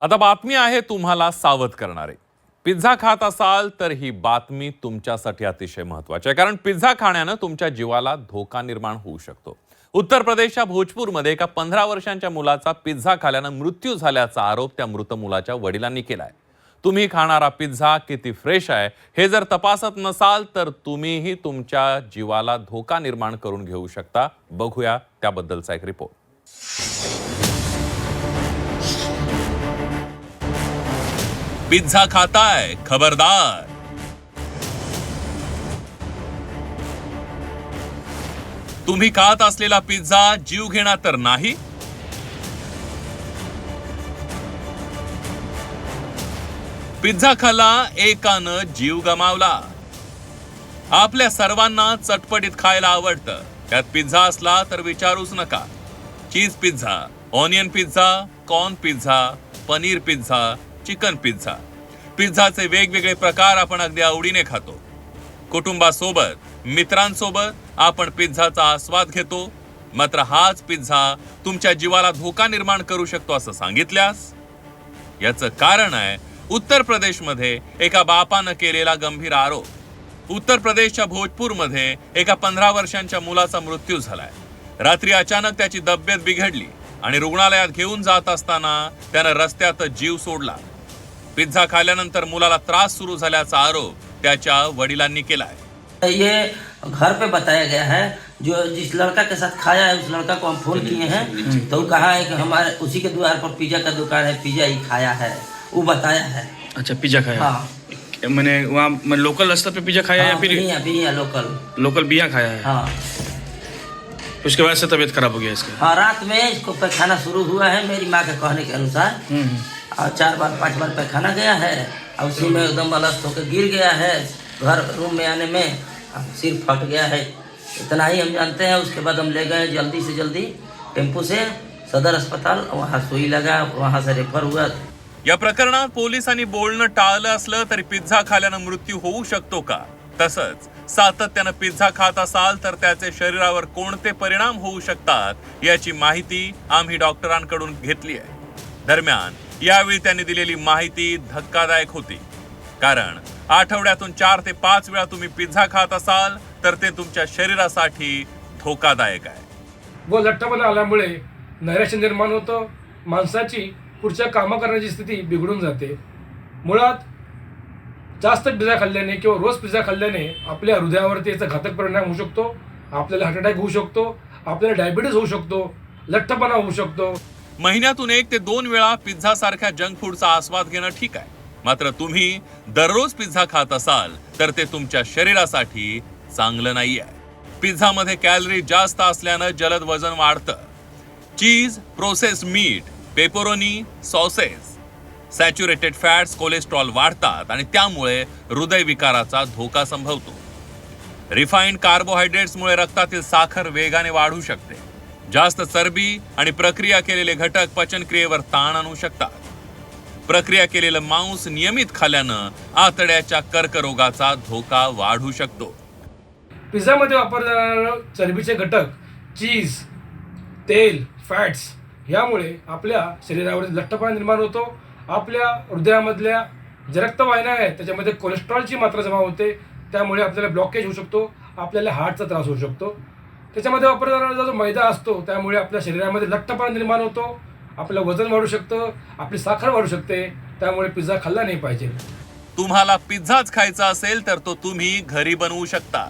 आता बातमी आहे तुम्हाला सावध करणारी। पिझ्झा खात असाल तर ही बातमी तुमच्यासाठी अतिशय महत्त्वाची आहे, कारण पिझ्झा खाण्याने तुमच्या जीवाला धोका निर्माण होऊ शकतो। उत्तर प्रदेशच्या भोजपूरमध्ये एका 15 वर्षांच्या मुलाचा पिझ्झा खाल्याने मृत्यू झाल्याचा आरोप त्या मृत मुलाच्या वडिलांनी केलाय। तुम्ही खाणारा पिझ्झा किती फ्रेश आहे हे जर तपासत नसाल तर तुम्हीही तुमच्या जीवाला धोका निर्माण करून घेऊ शकता। बघूया त्याबद्दलचा एक रिपोर्ट। पिझ्झा खाताय, खबरदार। तुम्ही खात असलेला पिझ्झा जीवघेणा तर नाही? पिझ्झा खाल्ला, एकानं जीव गमावला। आपल्या सर्वांना चटपटीत खायला आवडतं, त्यात पिझ्झा असला तर विचारूच नका। Cheese pizza, onion pizza, corn pizza, paneer pizza, chicken pizza, पिझ्झाचे वेगवेगळे प्रकार आपण अगदी आवडीने खातो। कुटुंबासोबत, मित्रांसोबत आपण पिझ्झाचा आस्वाद घेतो। मात्र हाच पिझ्झा तुमच्या जीवाला धोका निर्माण करू शकतो असं सांगितल्यास? याचं कारण आहे उत्तर प्रदेशमध्ये एका बापानं केलेला गंभीर आरोप। उत्तर प्रदेशच्या भोजपूरमध्ये एका 15 वर्षांच्या मुलाचा मृत्यू झालाय। रात्री अचानक त्याची तब्येत बिघडली आणि रुग्णालयात घेऊन जात असताना त्यानं रस्त्यात जीव सोडला। पिझ्झा खाल्यानंतर मुलाला त्रास सुरू झाल्याचा आरोप त्याच्या वडिलांनी केलाय। ये घर पे बताया गया है, जो जिस लड़का के साथ खाया है उस लड़का को हम फोन किए हैं तो कहा है कि हमारे उसी के द्वार पर पिज्जा का दुकान है, पिज्जा ही खाया है, वो बताया है। अच्छा, पिज्जा खाया। हाँ, मैंने वहाँ लोकल रास्ते पे पिज्जा खाया या फिर अभी लोकल बिया खाया है? हाँ, उसके बाद से तबीयत खराब हो गया इसका? हाँ, रात में इसको पैखाना शुरू हुआ है मेरी माँ के कहने के अनुसार, और 4 बार 5 बार पैखाना गया है और उसी में एकदम अलस्त होकर गिर गया है। घर रूम में आने में सिर फट गया है, इतना ही हम जानते हैं। उसके बाद हम ले गए जल्दी से जल्दी टेम्पो से सदर अस्पताल, वहाँ सुई लगा, वहाँ से रेफर हुआ। या प्रकरणात पोलिसांनी बोलणं टाळलं असलं तरी पिझ्झा खाल्यानं मृत्यू होऊ शकतो का? तसंच सातत्यानं पिझ्झा खात असाल तर त्याचे शरीरावर कोणते परिणाम होऊ शकतात याची माहिती आम्ही डॉक्टरांकडून घेतली आहे। दरम्यान यावेळी त्यांनी दिलेली माहिती धक्कादायक होती, कारण आठवड्यातून 4 ते 5 वेळा तुम्ही पिझ्झा खात असाल तर ते तुमच्या शरीरासाठी धोकादायक आहे। व लठ्ठपणा आल्यामुळे नैराश्य निर्माण होतं, माणसाची पुढच्या कामं करण्याची स्थिती बिघडून जाते। मुळात जास्त पिझ्झा खाल्ल्याने किंवा रोज पिझ्झा खाल्ल्याने आपल्या हृदयावरती याचा घातक परिणाम होऊ शकतो, आपल्याला हार्ट अटॅक होऊ शकतो, आपल्याला डायबिटीज होऊ शकतो, लठ्ठपणा होऊ शकतो। महिन्यातून 1 ते 2 वेळा पिझ्झा सारख्या जंक फूडचा आस्वाद घेणं ठीक आहे, मात्र तुम्ही दररोज पिझ्झा खात असाल तर ते तुमच्या शरीरासाठी चांगलं नाहीये। पिझ्झामध्ये कॅलरी जास्त असल्यानं जलद वजन वाढतं। Cheese, processed meat, pepperoni, sauces, saturated fats cholesterol वाढतात आणि त्यामुळे हृदयविकाराचा धोका संभवतो। रिफाइंड कार्बोहायड्रेट्समुळे रक्तातील साखर वेगाने वाढू शकते। जास्त चरबी आणि प्रक्रिया केलेले घटक पचनक्रियेवर ताण आणू शकतात। प्रक्रिया केलेलं मांस नियमित खाल्यानं आतड्याच्या कर्करोगाचा धोका वाढू शकतो। पिझ्झामध्ये वापरले जाणारे चरबीचे घटक, चीज, तेल, फॅट्स यामुळे आपल्या शरीरावर लठ्ठपणा निर्माण होतो। आपल्या हृदयामधल्या ज्या रक्तवाहिन्या आहेत त्याच्यामध्ये कोलेस्ट्रॉलची मात्रा जमा होते, त्यामुळे आपल्याला ब्लॉकेज होऊ शकतो, आपल्याला हार्टचा त्रास होऊ शकतो। त्याच्यामध्ये वापरला जाणारा जो मैदा असतो त्यामुळे आपल्या शरीरामध्ये लठ्ठपणा निर्माण होतो, आपलं वजन वाढू शकतं, आपली साखर वाढू शकते, त्यामुळे पिझ्झा खाल्ला नाही पाहिजे। तुम्हाला पिझ्झाच खायचा असेल तर तो तुम्ही घरी बनवू शकता।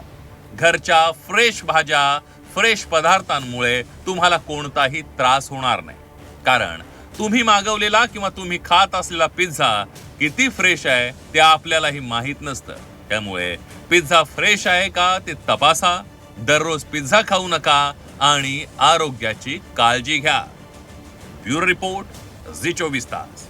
घरच्या फ्रेश भाज्या, फ्रेश पदार्थांमुळे तुम्हाला कोणताही त्रास होणार नाही, कारण तुम्ही मागवलेला किंवा तुम्ही खात असलेला पिझ्झा किती फ्रेश आहे ते आपल्यालाही माहीत नसतं। त्यामुळे पिझ्झा फ्रेश आहे का ते तपासा, दररोज पिझ्झा खाऊ नका आणि आरोग्याची काळजी घ्या। ब्युरो रिपोर्ट, झी 24 तास।